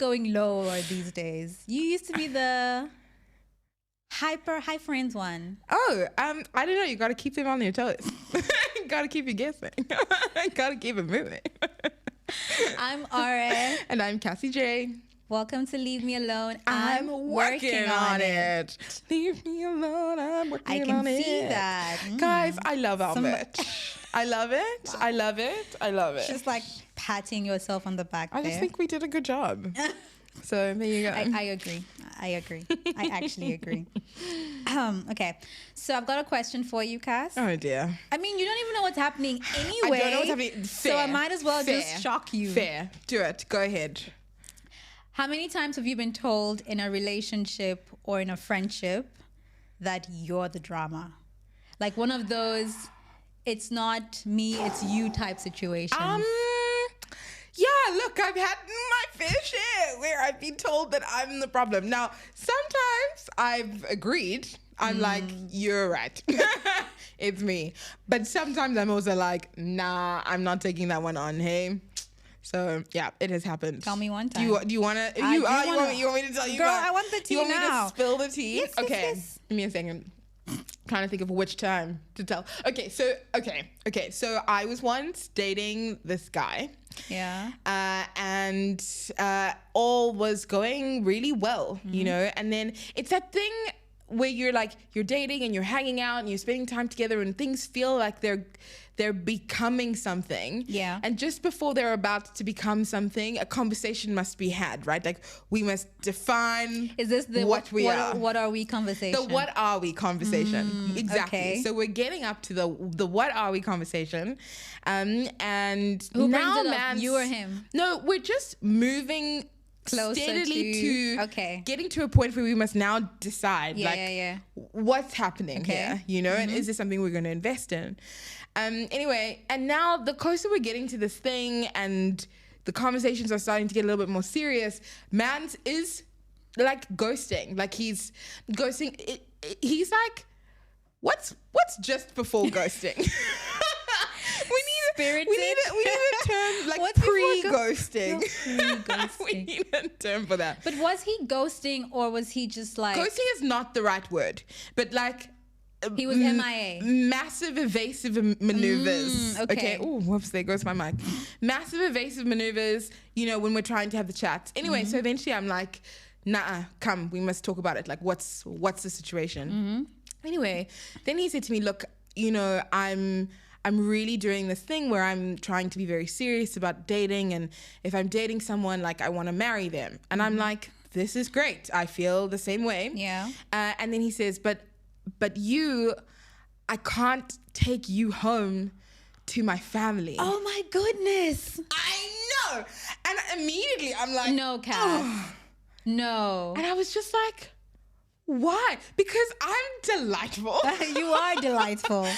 going lower these days? You used to be the high friends one. Oh, I don't know. You got to keep them on your toes. Got to keep you guessing. Got to keep it moving. I'm Aura. And I'm Cassie J. Welcome to Leave Me Alone. I'm working on it. Leave me alone. I'm working on it. I can see that. Guys, I love our merch. I love it. Wow. I love it. I love it. Just like patting yourself on the back I just think we did a good job. So there you go. I agree. I actually agree. Okay. So I've got a question for you, Cass. Oh dear. I mean, you don't even know what's happening anyway. I don't know what's happening. Fair. So I might as well just shock you. Fair. Do it. Go ahead. How many times have you been told in a relationship or in a friendship that you're the drama? Like one of those, it's not me, it's you type situations. Yeah, look, I've had my fair share where I've been told that I'm the problem. Now, sometimes I've agreed. I'm like, you're right. It's me. But sometimes I'm also like, nah, I'm not taking that one on, hey? So, yeah, it has happened. Tell me one time. Do you want to? You want me to tell you? Girl, I want the tea now. You want me to spill the tea? Yes, okay. Yes. Give me a second. Trying to think of which time to tell. Okay. So I was once dating this guy. Yeah. And all was going really well, you know? And then it's that thing where you're dating and you're hanging out and you're spending time together and things feel like they're becoming something. Yeah. And just before they're about to become something, a conversation must be had, right? Like we must define what are we conversation? The what are we conversation. Exactly. Okay. So we're getting up to the what are we conversation. And who now brings it up? You or him? No, we're just moving closer steadily to getting to a point where we must now decide what's happening here, you know, and is this something we're going to invest in? Anyway, and now the closer we're getting to this thing and the conversations are starting to get a little bit more serious, Mans is like ghosting. Like he's ghosting. He's like, what's just before ghosting? We need a term like pre-ghosting. We need a term for that. But was he ghosting or was he just like... Ghosting is not the right word. But like... He was MIA. Massive evasive maneuvers. Okay. Oh, whoops, there goes my mic. Massive evasive maneuvers, you know, when we're trying to have the chat. Anyway, so eventually I'm like, nah, come, we must talk about it. Like, what's the situation? Anyway, then he said to me, look, you know, I'm really doing this thing where I'm trying to be very serious about dating, and if I'm dating someone, like I want to marry them. And I'm like, this is great. I feel the same way. Yeah. And then he says, but I can't take you home to my family. Oh my goodness. I know. And immediately I'm like, no, Cass. No. And I was just like, why? Because I'm delightful. You are delightful. I'm delightful.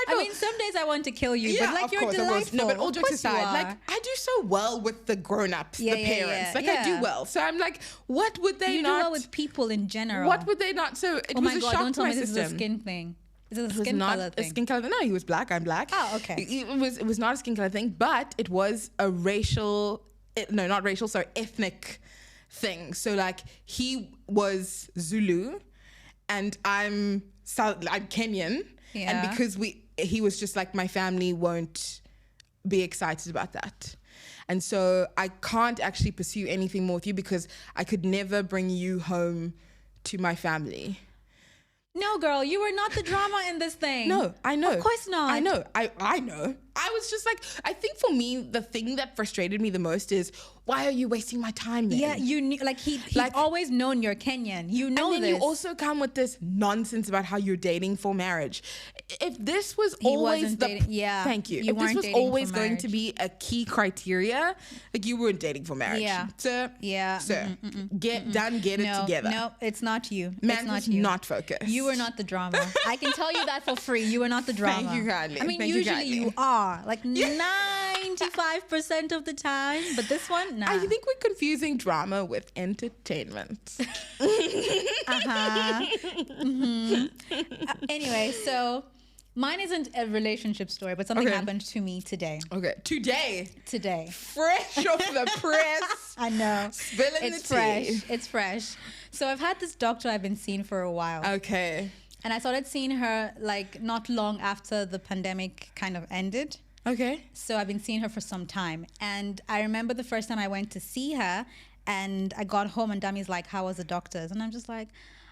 I mean, some days I want to kill you, but like you're delightful. No, but all jokes aside, like I do so well with the grown-ups, the parents. I do well. So I'm like, what would they you not? You do well with people in general. What would they not? So it was a shock don't to tell my me system. This is a skin thing. Is it a skin color thing? A skin color thing. No, he was black. I'm black. Oh, okay. It was not a skin color thing, but it was a ethnic thing. So like he was Zulu. And I'm Kenyan, and because he was just like, my family won't be excited about that, and so I can't actually pursue anything more with you because I could never bring you home to my family. No, girl, you were not the drama in this thing. No, I know. Of course not. I know. I know. I was just like, I think for me, the thing that frustrated me the most is, why are you wasting my time then? Yeah, you knew, like he's always known you're Kenyan. You know and then this. You also come with this nonsense about how you're dating for marriage. If this was always thank you. If this was always going to be a key criteria, like you weren't dating for marriage. Yeah. Sir, get it together. No, it's not you. Man was not focused. You were not the drama. I can tell you that for free. You were not the drama. Thank you kindly. I mean, usually you are. Like 95% of the time. But this one, nah. I think we're confusing drama with entertainment. Anyway, so Mine isn't a relationship story, but something happened to me today. Okay. Today. Fresh off the press. I know. Spilling it's the tea. It's fresh. So I've had this doctor I've been seeing for a while. Okay. And I started seeing her like not long after the pandemic kind of ended. Okay. So I've been seeing her for some time. And I remember the first time I went to see her and I got home and Dami's like, how was the doctor's? And I'm just like,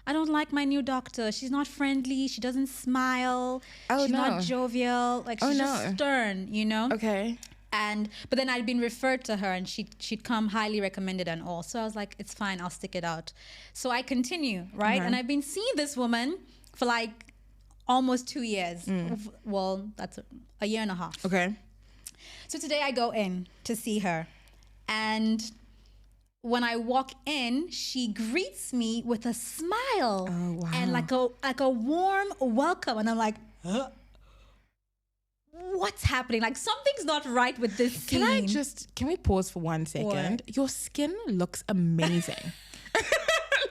I don't like my new doctor. She's not friendly. She doesn't smile. She's not jovial. Like she's just stern, you know? Okay. But then I'd been referred to her and she'd come highly recommended and all. So I was like, it's fine. I'll stick it out. So I continue, right? And I've been seeing this woman for like almost 2 years. Well, that's a year and a half. Okay. So today I go in to see her and when I walk in, she greets me with a smile and like a warm welcome. And I'm like, huh? What's happening? Like something's not right with this scene. Can we pause for 1 second? What? Your skin looks amazing.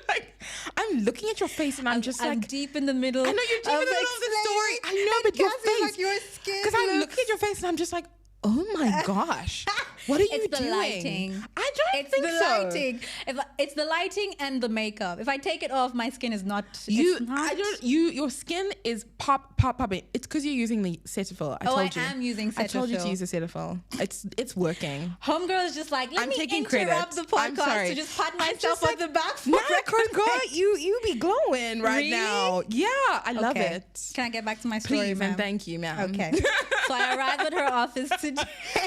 Like I'm looking at your face and I'm deep in the middle. I know you're deep in the middle of the story. I know, but your face, like your skin. Because I'm looking at your face and I'm just like, oh my gosh, what are you doing? It's the lighting. I don't think so. Lighting. It's the lighting and the makeup. If I take it off, my skin is not. Your skin is popping. It's because you're using the Cetaphil. I am using Cetaphil. I told you to use the Cetaphil. It's working. Homegirl is just like, let me interrupt the podcast to just pat myself on the back. Girl, you be glowing right now. Yeah, I love it. Can I get back to my story, Please, ma'am? And thank you, ma'am. Okay. So I arrived at her office today.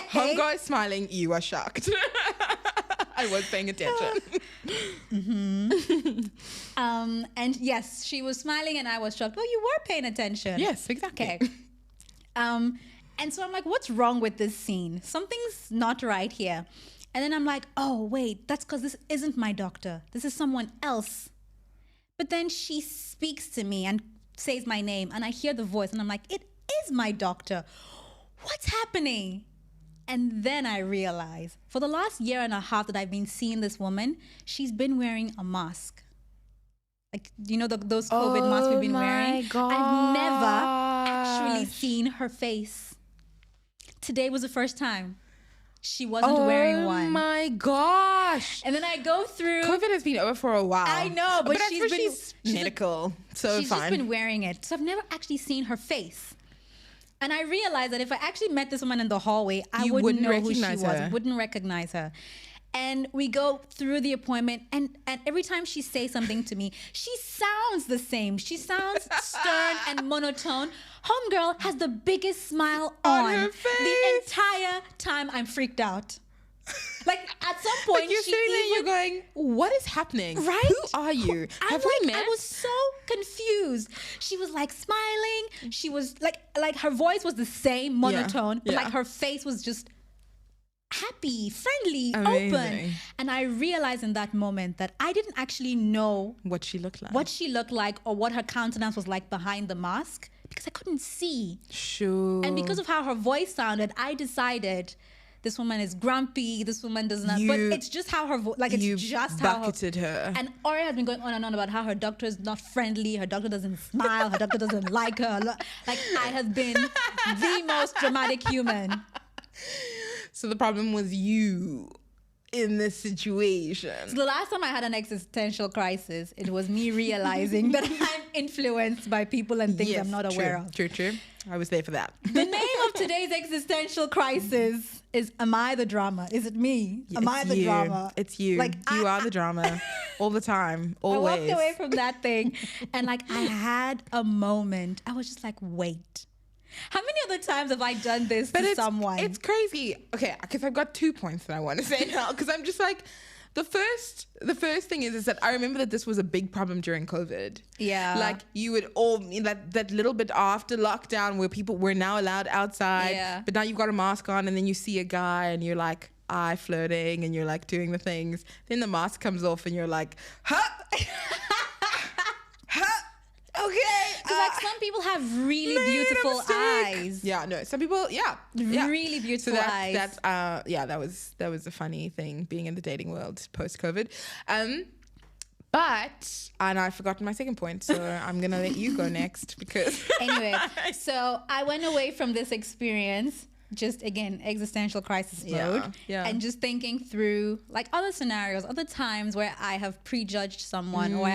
Homegirl is smiling. You are shocked. I was paying attention. And yes, she was smiling and I was shocked. Well, you were paying attention. Yes, exactly. Okay. And so I'm like, what's wrong with this scene? Something's not right here. And then I'm like, oh, wait, that's because this isn't my doctor. This is someone else. But then she speaks to me and says my name and I hear the voice and I'm like, it is my doctor. What's happening? And then I realized for the last year and a half that I've been seeing this woman, she's been wearing a mask. Like, you know, those COVID masks we've been wearing? Gosh. I've never actually seen her face. Today was the first time. She wasn't wearing one. Oh my gosh. And then I go through. COVID has been over for a while. I know, but she's medical. So she's just been wearing it. So I've never actually seen her face. And I realized that if I actually met this woman in the hallway, I wouldn't know who she was. Wouldn't recognize her. And we go through the appointment and every time she says something to me, she sounds the same. She sounds stern and monotone. Homegirl has the biggest smile on her face. The entire time. I'm freaked out. Like at some point, you're sitting there, you're going, "What is happening? Right? Who are you? Have we met?" I was so confused. She was like smiling. She was like her voice was the same monotone, but like her face was just happy, friendly, open. And I realized in that moment that I didn't actually know what she looked like, or what her countenance was like behind the mask because I couldn't see. Sure. And because of how her voice sounded, I decided this woman is grumpy. This woman does not. But it's just how her voice. Like it's just how bucketed her. And Ori has been going on and on about how her doctor is not friendly. Her doctor doesn't smile. Her doctor doesn't like her. Like I have been the most dramatic human. So the problem was you in this situation. So the last time I had an existential crisis, it was me realizing that I'm influenced by people and things I'm not aware of. True. I was there for that. The name of today's existential crisis is, am I the drama? Is it me? Am I the drama? It's you. Like you are the drama all the time, always. I walked away from that thing and like I had a moment. I was just like, wait. How many other times have I done this to someone? It's crazy. Okay, because I've got 2 points that I want to say now. Because I'm just like, the first thing is that I remember that this was a big problem during COVID. Yeah. Like you would all that little bit after lockdown where people were now allowed outside. Yeah. But now you've got a mask on and then you see a guy and you're like eye flirting and you're like doing the things. Then the mask comes off and you're like, huh? Okay. Because like some people have really beautiful eyes. Yeah, no. Some people, really beautiful eyes. That's that was a funny thing being in the dating world post-COVID. But, and I've forgotten my second point, so I'm going to let you go next because... Anyway, so I went away from this experience, just again, existential crisis mode, and just thinking through like other scenarios, other times where I have prejudged someone or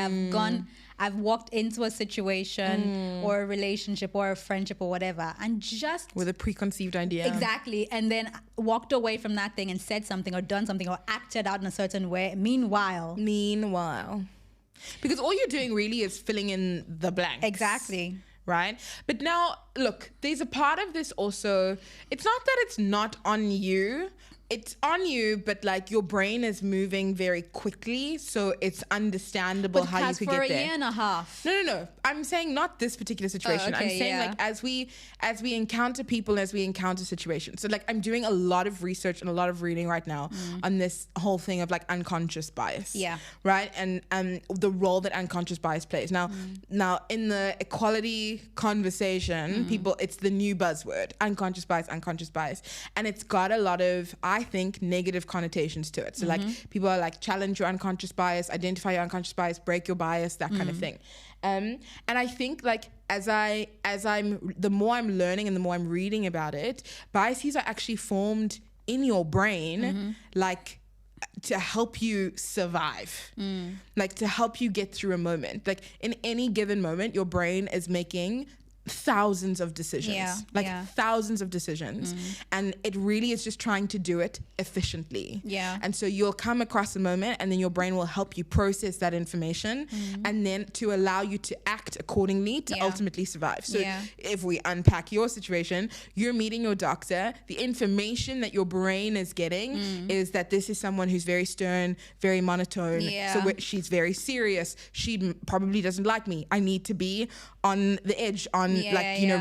I've walked into a situation or a relationship or a friendship or whatever and just... With a preconceived idea. Exactly. And then walked away from that thing and said something or done something or acted out in a certain way. Meanwhile. Because all you're doing really is filling in the blanks. Exactly. Right? But now, look, there's a part of this also. It's not that it's not on you. It's on you, but like your brain is moving very quickly, so it's understandable how you could get there. For a year and a half. No. I'm saying not this particular situation. I'm saying like as we encounter people, as we encounter situations. So like I'm doing a lot of research and a lot of reading right now on this whole thing of like unconscious bias. Yeah. Right? And the role that unconscious bias plays. Now in the equality conversation, people, it's the new buzzword, unconscious bias. And it's got a lot of, I think, negative connotations to it. So like people are like, challenge your unconscious bias, identify your unconscious bias, break your bias, that kind of thing. And I think like the more I'm learning and the more I'm reading about it, biases are actually formed in your brain, like to help you survive, like to help you get through a moment. Like in any given moment, your brain is making thousands of decisions, thousands of decisions, and it really is just trying to do it efficiently. And so you'll come across a moment and then your brain will help you process that information and then to allow you to act accordingly to ultimately survive. So if we unpack your situation, you're meeting your doctor, the information that your brain is getting is that this is someone who's very stern, very monotone, so she's very serious, she probably doesn't like me, I need to be on the edge,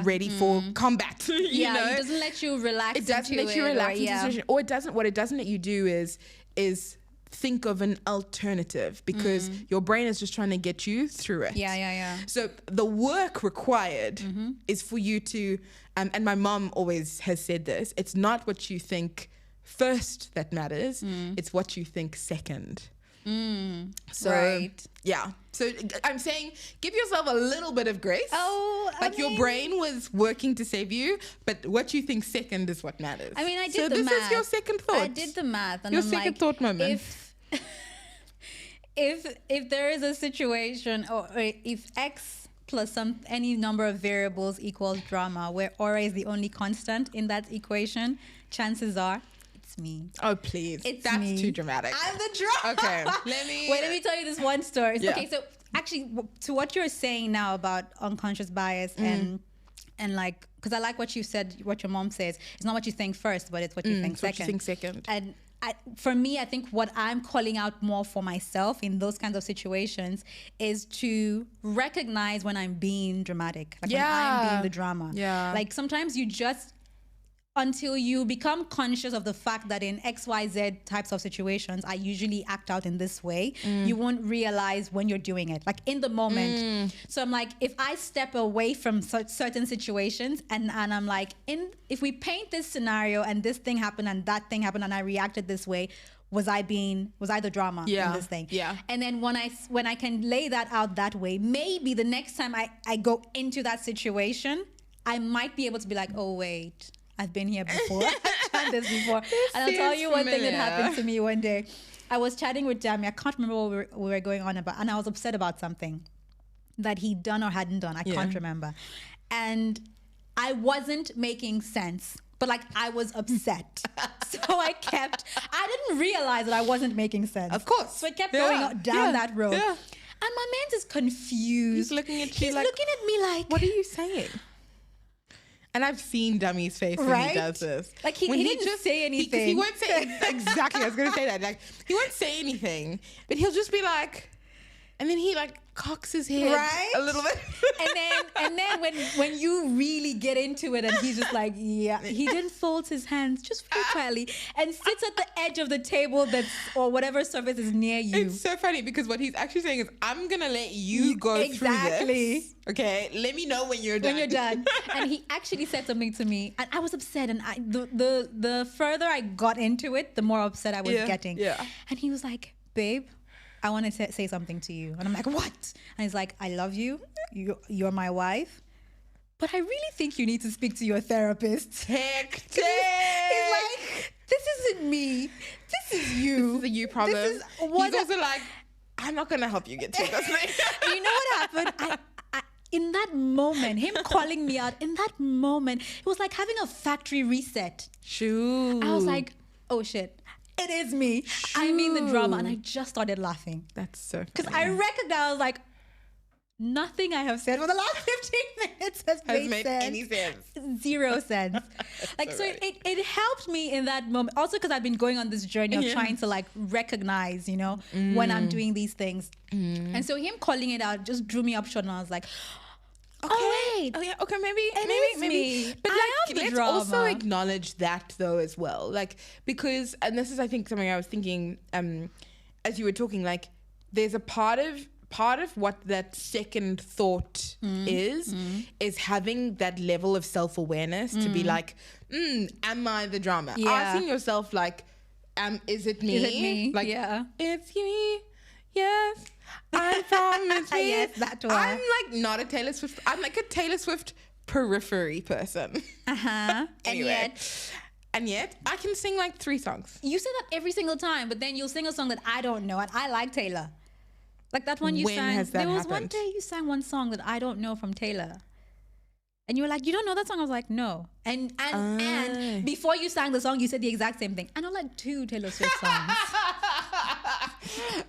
ready for combat. You know? It doesn't let you relax. It doesn't let you relax into situation. Or it doesn't. What it doesn't let you do is think of an alternative because your brain is just trying to get you through it. So the work required is for you to, and my mom always has said this, it's not what you think first that matters, it's what you think second. So so I'm saying give yourself a little bit of grace. Your brain was working to save you, but what you think second is what matters. I mean, I did the math. So this is your second thought. I did the math, and your I'm second like, thought moment. If there is a situation, or if X plus any number of variables equals drama, where aura is the only constant in that equation, chances are me. Oh, please. That's me. Too dramatic. I'm the drama. Okay. Let me tell you this one story. Okay, so actually to what you're saying now about unconscious bias and like, because I like what you said, what your mom says. It's not what you think first, but it's what you think second. What you think second. And for me, I think what I'm calling out more for myself in those kinds of situations is to recognize when I'm being dramatic. Like when I'm being the drama. Like sometimes you just... Until you become conscious of the fact that in XYZ types of situations, I usually act out in this way, you won't realize when you're doing it, like in the moment. So I'm like, if I step away from certain situations and I'm like, if we paint this scenario and this thing happened and that thing happened and I reacted this way, was I the drama in this thing? And then when I can lay that out that way, maybe the next time I go into that situation, I might be able to be like, oh, wait, I've been here before. I've done this before. And I'll tell you one thing that happened to me one day. I was chatting with Dami. I can't remember what we were going on about. And I was upset about something that he'd done or hadn't done. I can't remember. And I wasn't making sense. But like I was upset. So I didn't realize that I wasn't making sense. Of course. So I kept going down that road. And my man's is confused. He's looking at you He's looking at me like, what are you saying? And I've seen Dummy's face when he does this. Like he didn't just say anything. He won't say exactly. I was going to say that. Like he won't say anything, but he'll just be like, and then he like cocks his head a little bit. and then when you really get into it, and he's just like, he then folds his hands just very quietly and sits at the edge of the table or whatever surface is near you. It's so funny because what he's actually saying is, I'm gonna let you go through this. Okay, let me know when you're done. When you're done. And he actually said something to me, and I was upset. And the further I got into it, the more upset I was getting. Yeah. And he was like, babe, I want to say something to you. And I'm like, what? And he's like, I love you. You're my wife. But I really think you need to speak to your therapist. Hectic. He's like, this isn't me. This is you. This is a you problem. He's also like, I'm not going to help you get through this thing. You know what happened? In that moment, him calling me out, in that moment, it was like having a factory reset. Shoot. I was like, oh shit, it is me. I mean the drama. And I just started laughing. That's so funny. Because I recognized, I was like, nothing I have said for the last 15 minutes has made sense. Any sense. 0 sense. Like, so it helped me in that moment. Also because I've been going on this journey of trying to like recognize, when I'm doing these things. And so him calling it out just drew me up short, and I was like, okay. Oh wait. Oh yeah. Okay. Maybe. But like, let's also acknowledge that though as well. Like, because, and this is, I think, something I was thinking, as you were talking, like, there's a part of what that second thought is having that level of self-awareness to be like, am I the drama? Yeah. Asking yourself like, is it me? Is it me? Like, yeah. It's me. Yes. I promise me. Yes, that one. I'm like not a Taylor Swift. I'm like a Taylor Swift periphery person. Anyway. And yet, I can sing like 3 songs. You say that every single time, but then you'll sing a song that I don't know, and I like Taylor. Like that one you sang. When has that there was happened? one day you sang one song that I don't know from Taylor. And you were like, you don't know that song? I was like, no. And before you sang the song, you said the exact same thing. I know like 2 Taylor Swift songs.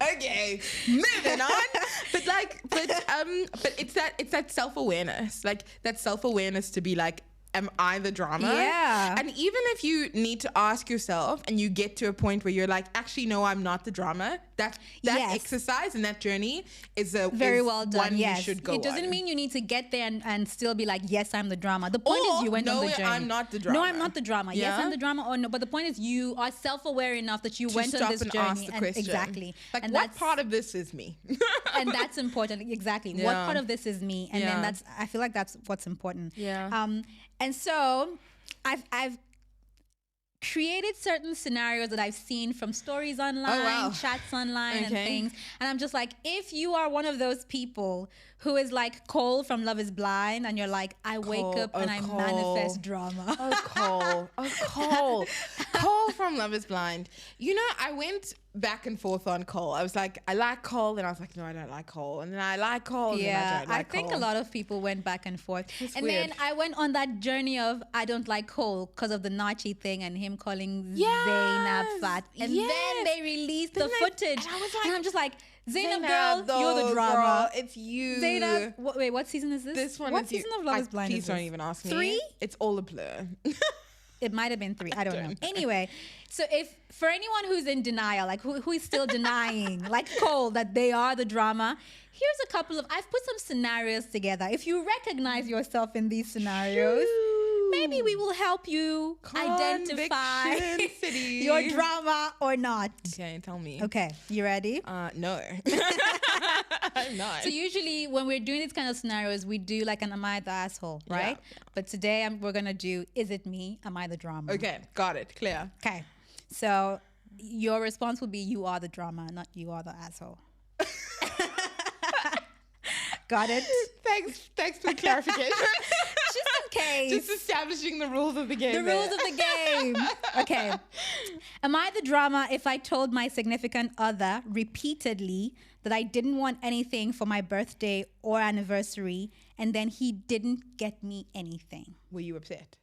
Okay, moving on. But it's that self-awareness. Like that self-awareness to be like, am I the drama? Yeah. And even if you need to ask yourself and you get to a point where you're like, actually, no, I'm not the drama. That exercise and that journey is very well done. One you should go on. It doesn't mean you need to get there and still be like, yes, I'm the drama. The point is you went on the journey. I'm not the drama. No, I'm not the drama. Yeah? Yes, I'm the drama or no. But the point is you are self-aware enough that you went on this journey. Ask the question. Exactly. Like, and what part of this is me? And that's important. Exactly. Yeah. What part of this is me? And then I feel like that's what's important. Yeah. And so I've created certain scenarios that I've seen from stories online, chats online, and things. And I'm just like, if you are one of those people who is like Cole from Love is Blind, and you're like, I wake up and I manifest drama. Cole from Love is Blind. You know, I went back and forth on Cole. I was like, I like Cole, and I was like, no, I don't like Cole. And then I like Cole, and then I don't like Cole. I think a lot of people went back and forth. It's and weird. then I went on that journey of I don't like Cole because of the Nachi thing and him calling Zaynab fat. And then they released the footage. And I was like, and I'm just like, Zaynab girl, you're the drama. Girl, it's you. Zaynab, wait, what season is this? This one what is season you. of Love is Blind please is this? Don't even ask me. 3? It's all a blur. It might have been 3. I don't know. Anyway, so if for anyone who's in denial, like who is still denying, like Cole, that they are the drama, here's a couple of, I've put some scenarios together. If you recognize yourself in these scenarios, maybe we will help you identify your drama or not. Okay, tell me. Okay, you ready? No. I'm not. So usually when we're doing these kind of scenarios, we do like an am I the asshole, right? Yeah. But today we're going to do, is it me? Am I the drama? Okay, got it. Clear. Okay. So your response will be you are the drama, not you are the asshole. Got it? Thanks for the clarification. Just in case. Just establishing the rules of the game. The rules of the game. Okay. Am I the drama if I told my significant other repeatedly that I didn't want anything for my birthday or anniversary, and then he didn't get me anything? Were you upset?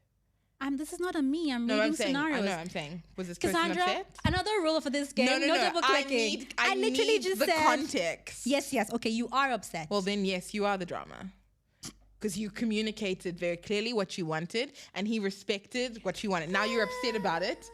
This is not a me. I'm reading scenarios. I know. I'm saying, was this person Cassandra, upset? Another rule for this game. No double clicking. I literally just said the context. Yes. Okay, you are upset. Well, then yes, you are the drama. Because you communicated very clearly what you wanted, and he respected what you wanted. Now you're upset about it.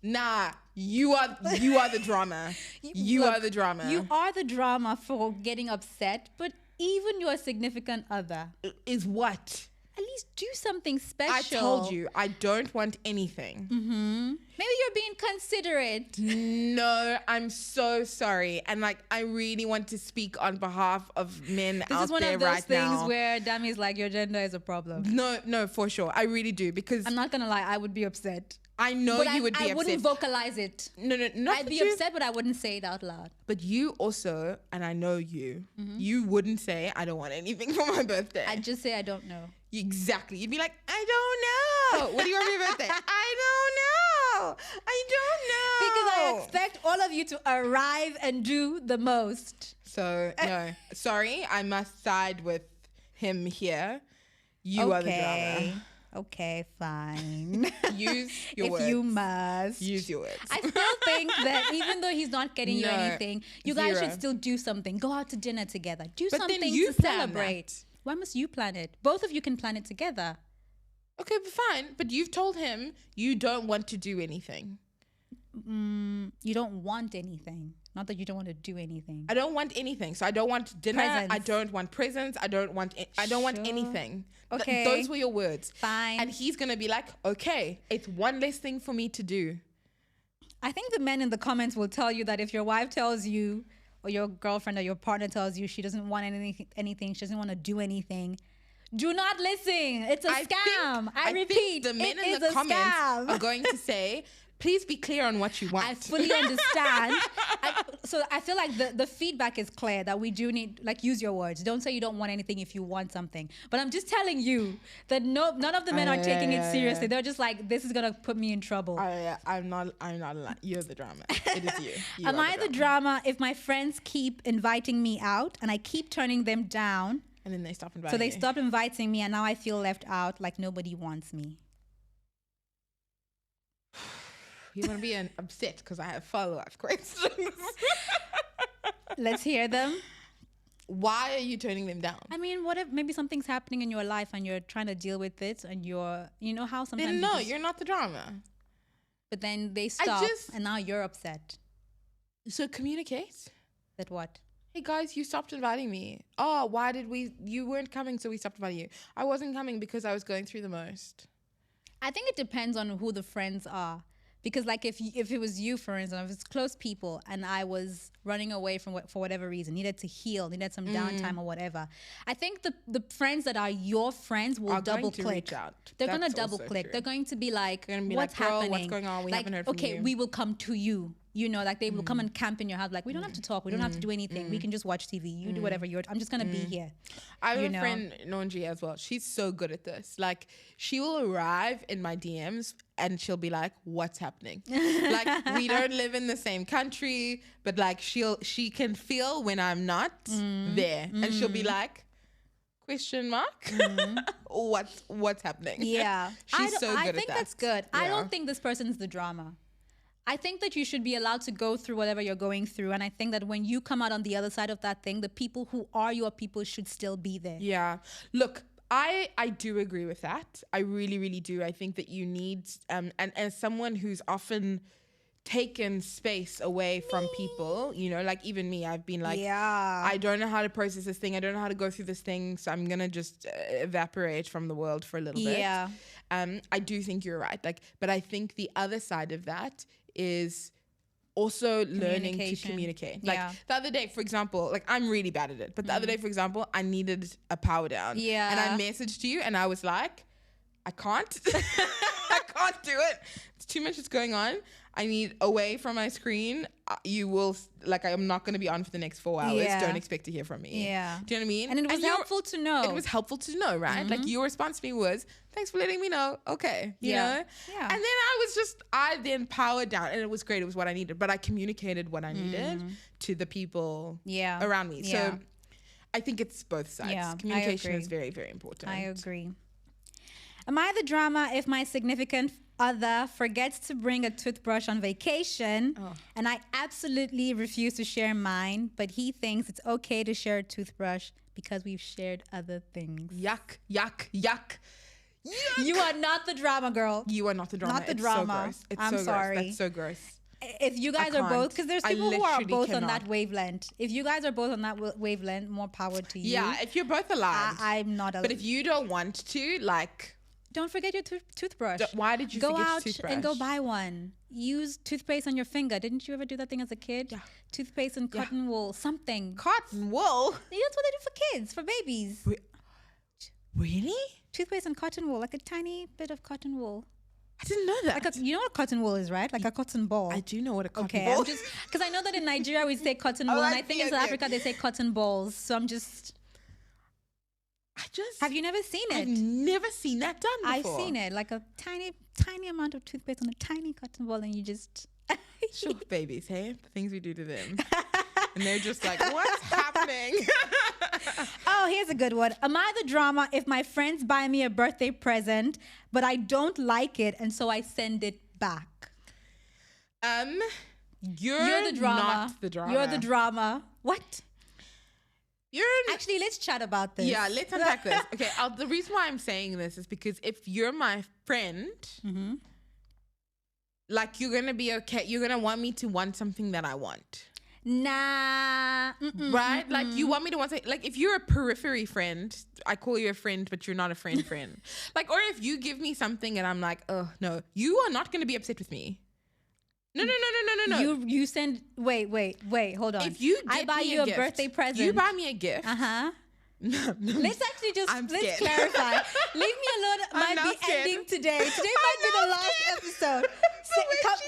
Nah, you are the drama. You are the drama. You are the drama for getting upset, but even your significant other is what? At least do something special. I told you, I don't want anything. Mm-hmm. Maybe you're being considerate. No, I'm so sorry. And like, I really want to speak on behalf of men out there right now. This is one of those things where Dami's like, your gender is a problem. No, for sure. I really do, because I'm not going to lie, I would be upset. I know but you would be upset. I wouldn't vocalize it. No, not I'd be upset, but I wouldn't say it out loud. But you also, and I know you, you wouldn't say, I don't want anything for my birthday. I'd just say I don't know. Exactly. You'd be like, I don't know. What do you want for your birthday? I don't know. Because I expect all of you to arrive and do the most. So, no. Sorry, I must side with him here. You are the drama. Okay, fine. Use your words. If you must. Use your words. I still think that even though he's not getting you anything, you guys should still do something. Go out to dinner together. Do something to celebrate. Why must you plan it? Both of you can plan it together. Okay, but fine. But you've told him you don't want to do anything. You don't want anything. Not that you don't want to do anything. I don't want anything. So I don't want dinner. Presents. I don't want presents. I don't want anything. Okay. Those were your words. Fine. And he's going to be like, okay, it's one less thing for me to do. I think the men in the comments will tell you that if your wife tells you, or your girlfriend or your partner tells you she doesn't want anything, she doesn't want to do anything, do not listen. It's a scam. I repeat, the men in the comments are going to say, please be clear on what you want. I fully understand. So I feel like the feedback is clear that we do need, like, use your words. Don't say you don't want anything if you want something. But I'm just telling you that none of the men are taking it seriously. They're just like, this is going to put me in trouble. I'm not you're the drama. It is you. Am I the drama if my friends keep inviting me out and I keep turning them down? And then they stop inviting So they stop inviting me and now I feel left out, like nobody wants me. You're going to be upset because I have follow-up questions. Let's hear them. Why are you turning them down? I mean, what if maybe something's happening in your life and you're trying to deal with it and you know how sometimes... Then no, you're not the drama. But then they stop and now you're upset. So communicate. That what? Hey guys, you stopped inviting me. Oh, why did you weren't coming, so we stopped inviting you. I wasn't coming because I was going through the most. I think it depends on who the friends are. Because like if it was you, for instance, if it's close people and I was running away from for whatever reason, needed to heal, needed some downtime or whatever, I think the friends that are your friends will double click. They're going to double click. They're going to be like, what's happening? What's going on? We haven't heard from you. Okay, we will come to you. You know, like they will come and camp in your house. Like, we don't have to talk. We don't have to do anything. We can just watch TV. You do whatever I'm just going to be here. I have a friend, Nonji, as well. She's so good at this. Like, she will arrive in my DMs and she'll be like, what's happening? Like, we don't live in the same country, but like she can feel when I'm not there. And she'll be like, question mark? What's happening? Yeah. She's so good at that. I think that's good. Yeah. I don't think this person's the drama. I think that you should be allowed to go through whatever you're going through. And I think that when you come out on the other side of that thing, the people who are your people should still be there. Yeah. Look, I do agree with that. I really, really do. I think that you need, and as someone who's often taken space away from people, you know, like even me, I've been like, I don't know how to process this thing. I don't know how to go through this thing. So I'm going to just evaporate from the world for a little bit. Yeah. I do think you're right. Like, but I think the other side of that is also learning to communicate. Like the other day, for example, like I'm really bad at it, but the other day, for example, I needed a power down. Yeah. And I messaged you and I was like, I can't. I can't do it. It's too much that's going on. I need away from my screen. You will, like, I'm not going to be on for the next 4 hours. Yeah. Don't expect to hear from me. Yeah. Do you know what I mean? And it was helpful to know. It was helpful to know, right? Like, your response to me was, thanks for letting me know. Okay. You know? Yeah. And then I then powered down and it was great. It was what I needed. But I communicated what I needed to the people around me. Yeah. So I think it's both sides. Yeah, communication is very, very important. I agree. Am I the drama if my significant other forgets to bring a toothbrush on vacation and I absolutely refuse to share mine, but he thinks it's okay to share a toothbrush because we've shared other things? Yuck, yuck, yuck. Yuck. You are not the drama, girl. You are not the drama. Not the drama. So gross. I'm sorry. That's so gross. If you guys are both, because there's people who are both on that wavelength. If you guys are both on that wavelength, more power to you. Yeah, if you're both aligned. I'm not aligned. But if you don't want to, like... Don't forget your toothbrush. Why did you forget your toothbrush? Go out and go buy one. Use toothpaste on your finger. Didn't you ever do that thing as a kid? Yeah. Toothpaste and cotton wool, something. Cotton wool? That's what they do for kids, for babies. Really? Toothpaste and cotton wool, like a tiny bit of cotton wool. I didn't know that. Like you know what cotton wool is, right? Like a cotton ball. I do know what a cotton ball is. Because I know that in Nigeria we say cotton wool, and I think in South Africa they say cotton balls. So I'm just... Have you never seen it? I've never seen that done before. I've seen it, like a tiny amount of toothpaste on a tiny cotton ball, and you just... Sure, babies, hey? The things we do to them. And they're just like, what's happening? Oh, here's a good one. Am I the drama if my friends buy me a birthday present, but I don't like it, and so I send it back? You're the drama. Not the drama. You're the drama. What? Actually, let's chat about this. Yeah, let's unpack this. Okay, the reason why I'm saying this is because if you're my friend, like you're gonna be okay. You're gonna want me to want something that I want. Nah. Right? Like you want me to want something. Like if you're a periphery friend, I call you a friend, but you're not a friend. Like, or if you give me something and I'm like, oh no, you are not gonna be upset with me. No. You send. Wait. Hold on. If you, I buy you a birthday present. You buy me a gift. No, let's actually let's clarify. Leave me alone. Might be scared. Ending today. Today might be the last episode.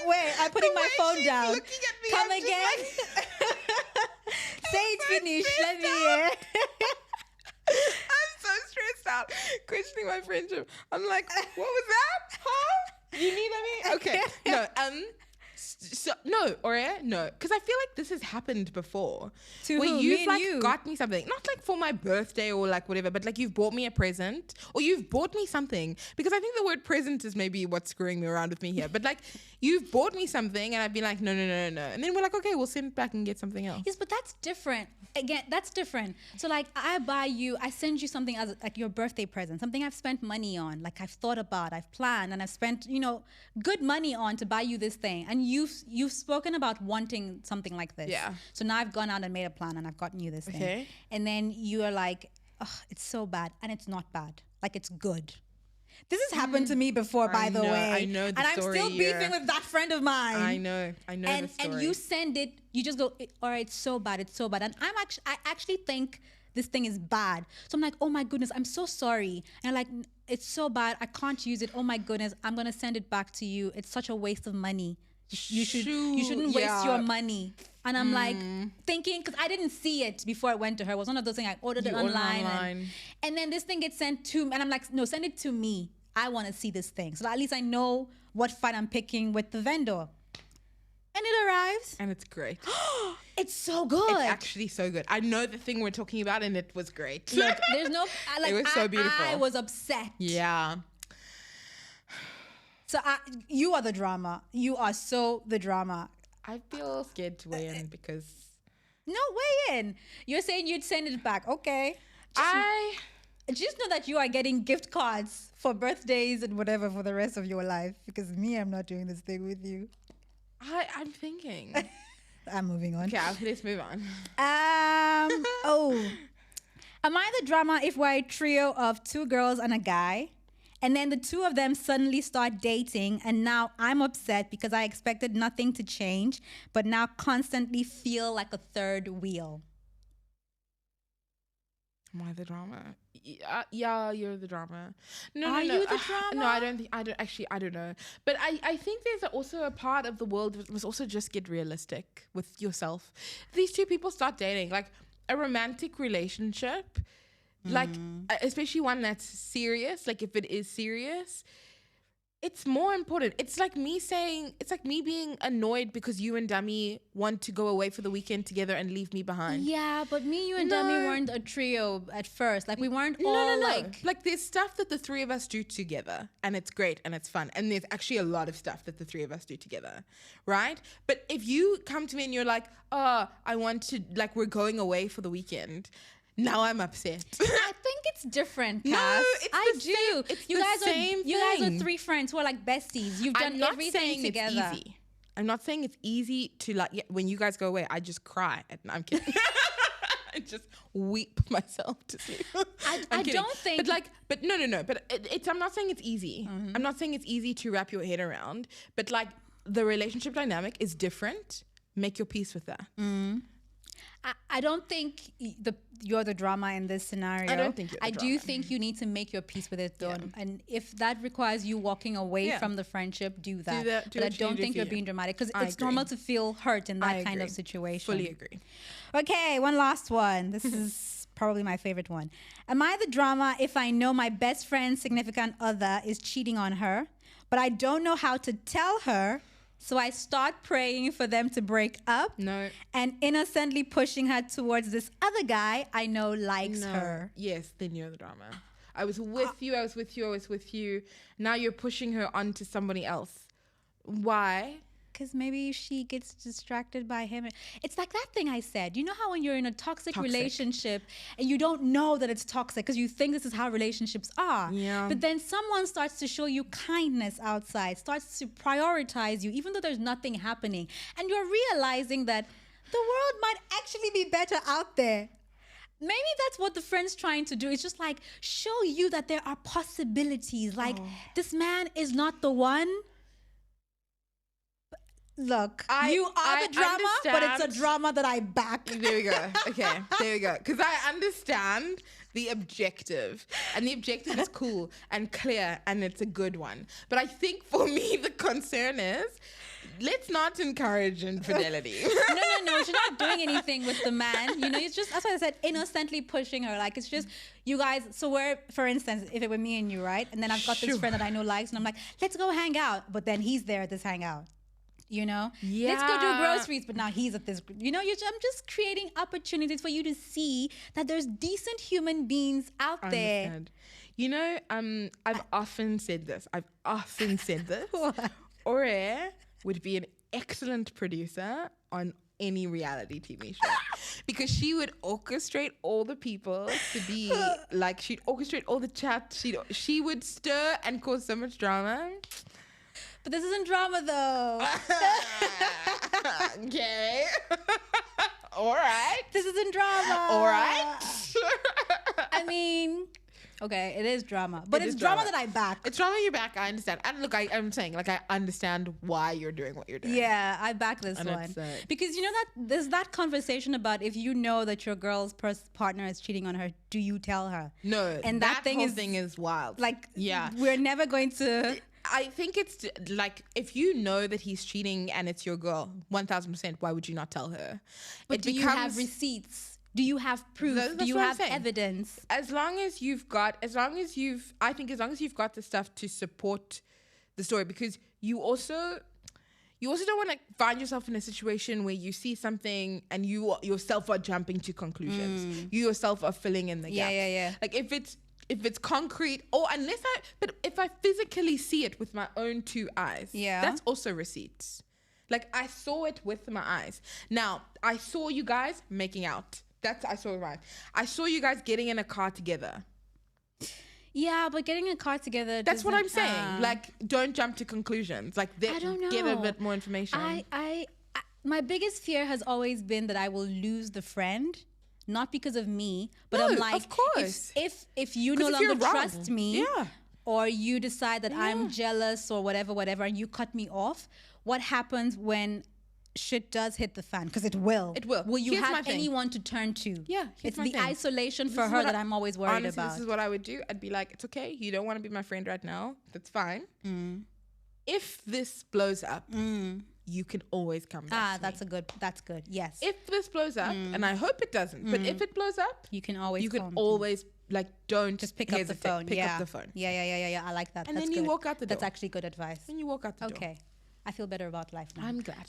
Wait, I'm putting my phone down. Come again. Say it's finished. Let me hear. I'm so stressed out, questioning my friendship. I'm like, what was that? Huh? You need me? Okay. No. So no, Aurea, no, because I feel like this has happened before. To where who? you've Me and like you? got me something, not like for my birthday or like whatever, but like you've bought me a present or you've bought me something, because I think the word present is maybe what's screwing me around with me here. But like you've bought me something and I've been like, no, and then we're like, okay, we'll send it back and get something else. Yes, but that's different. Again, that's different. So like I send you something as like your birthday present, something I've spent money on, like I've thought about, I've planned, and I've spent, good money on to buy you this thing. And you've spoken about wanting something like this. Yeah. So now I've gone out and made a plan and I've gotten you this thing. And then you are like, oh, it's so bad. And it's not bad. Like it's good. This has happened to me before, by the way. I know the story. And I'm still beefing with that friend of mine. I know the story. And you send it, you just go, all right, it's so bad. And I actually think this thing is bad. So I'm like, oh my goodness, I'm so sorry. And I'm like, it's so bad, I can't use it. Oh my goodness, I'm gonna send it back to you. It's such a waste of money. You shouldn't waste your money. And I'm like thinking, because I didn't see it before I went to her. It was one of those things I ordered it online. And then this thing gets sent to me. And I'm like, no, send it to me. I want to see this thing. So at least I know what fight I'm picking with the vendor. And it arrives. And it's great. It's so good. It's actually so good. I know the thing we're talking about and it was great. Look, there's no... it was so beautiful. I was upset. Yeah. So you are the drama. You are so the drama. I feel scared to weigh in because... No, weigh in. You're saying you'd send it back. Okay. Just know that you are getting gift cards for birthdays and whatever for the rest of your life. Because me, I'm not doing this thing with you. I'm thinking. I'm moving on. Okay, let's move on. Am I the drama if we're a trio of 2 girls and a guy? And then the 2 of them suddenly start dating, and now I'm upset because I expected nothing to change, but now constantly feel like a third wheel. Am I the drama? Yeah, you're the drama. No, Are you the drama? No, I don't know. But I think there's also a part of the world that must also just get realistic with yourself. These 2 people start dating, like a romantic relationship. Like, especially one that's serious, like if it is serious, it's more important. It's like me being annoyed because you and Dummy want to go away for the weekend together and leave me behind. Yeah, but me, you and Dummy weren't a trio at first. Like we weren't all like there's stuff that the 3 of us do together and it's great and it's fun. And there's actually a lot of stuff that the 3 of us do together, right? But if you come to me and you're like, oh, I want to, like we're going away for the weekend, now I'm upset. I think it's different, Cass. No, I do. It's you the guys same are you guys are 3 friends who are like besties. You've done everything together. It's easy. I'm not saying it's easy to like when you guys go away, I just cry. I'm kidding. I just weep myself to sleep. I don't think but no. But I'm not saying it's easy. Mm-hmm. I'm not saying it's easy to wrap your head around, but like the relationship dynamic is different. Make your peace with that. Mm. I don't think you're the drama in this scenario. I don't think you're the drama. I do think you need to make your peace with it, though. Yeah. And if that requires you walking away from the friendship, do that. But I don't think you're being dramatic, because it's normal to feel hurt in that kind of situation. Fully agree. Okay, one last one. This is probably my favorite one. Am I the drama if I know my best friend's significant other is cheating on her, but I don't know how to tell her? So I start praying for them to break up. No. And innocently pushing her towards this other guy I know likes her. Yes, then you're the drama. I was with you. Now you're pushing her onto somebody else. Why? Because maybe she gets distracted by him. It's like that thing I said. You know how when you're in a toxic relationship and you don't know that it's toxic because you think this is how relationships are. Yeah. But then someone starts to show you kindness outside, starts to prioritize you, even though there's nothing happening. And you're realizing that the world might actually be better out there. Maybe that's what the friend's trying to do. It's just like show you that there are possibilities. Like this man is not the one. Look, you are the drama, but it's a drama that I back. There we go. Okay, there we go. Because I understand the objective. And the objective is cool and clear and it's a good one. But I think for me, the concern is, let's not encourage infidelity. No. She's not doing anything with the man. You know, it's just, that's why I said innocently pushing her. Like, it's just, you guys, so we're, for instance, if it were me and you, right? And then I've got this friend that I know likes, and I'm like, let's go hang out. But then he's there at this hangout. You know, let's go do groceries, but now he's at this, you know, I'm just creating opportunities for you to see that there's decent human beings out there. You know, I've often said this. Ore would be an excellent producer on any reality TV show because she would orchestrate all the people to be like, she'd orchestrate all the chats. She would stir and cause so much drama. But this isn't drama, though. Okay. All right. This isn't drama. All right. I mean, okay, it is drama. But it's drama that I back. It's drama you back, I understand. And look, I'm saying, like, I understand why you're doing what you're doing. Yeah, I back this one. Because you know that there's that conversation about if you know that your girl's partner is cheating on her, do you tell her? No. And that thing is wild. Like, we're never going to... I think it's like, if you know that he's cheating and it's your girl, 1000%, why would you not tell her? But do you have receipts? Do you have proof? Do you have evidence? As long as you've got the stuff to support the story, because you also don't want to find yourself in a situation where you see something and you yourself are jumping to conclusions. You yourself are filling in the gaps. Yeah. Like if it's concrete, but if I physically see it with my own two eyes, that's also receipts. Like, I saw it with my eyes. Now, I saw you guys making out. I saw it right. I saw you guys getting in a car together. Yeah, but getting in a car together, that's what I'm saying. Like, don't jump to conclusions. Like, I don't know. Get a bit more information. My biggest fear has always been that I will lose the friend. Not because of me, but I'm like, of course. If you no longer trust me, or you decide that I'm jealous or whatever, and you cut me off, what happens when shit does hit the fan? Because it will. It will. Will you have anyone to turn to? Yeah. It's the isolation for her that I'm always worried about. This is what I would do. I'd be like, it's okay. You don't want to be my friend right now. That's fine. If this blows up, you can always come back. That's good. Yes. If this blows up, and I hope it doesn't, but if it blows up, you can always like, don't just pick up the phone. Pick up the phone. Yeah. I like that. And then you walk out the door. That's actually good advice. Then you walk out the door. Okay. I feel better about life now. I'm glad.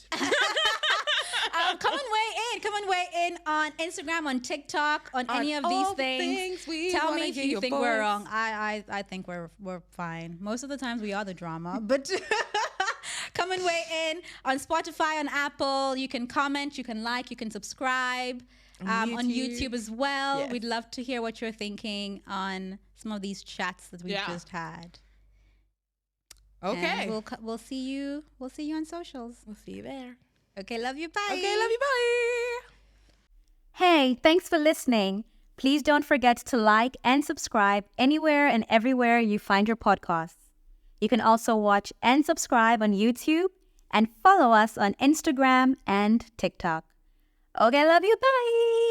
Come and weigh in on Instagram, on TikTok, on any of these things. Tell me if you think we're wrong. I think we're fine. Most of the times we are the drama, but come and weigh in on Spotify, on Apple. You can comment, you can like, you can subscribe on YouTube as well. Yes. We'd love to hear what you're thinking on some of these chats that we just had. Okay. And we'll see you on socials. We'll see you there. Okay, love you, bye. Okay, love you, bye. Hey, thanks for listening. Please don't forget to like and subscribe anywhere and everywhere you find your podcasts. You can also watch and subscribe on YouTube and follow us on Instagram and TikTok. Okay, love you. Bye.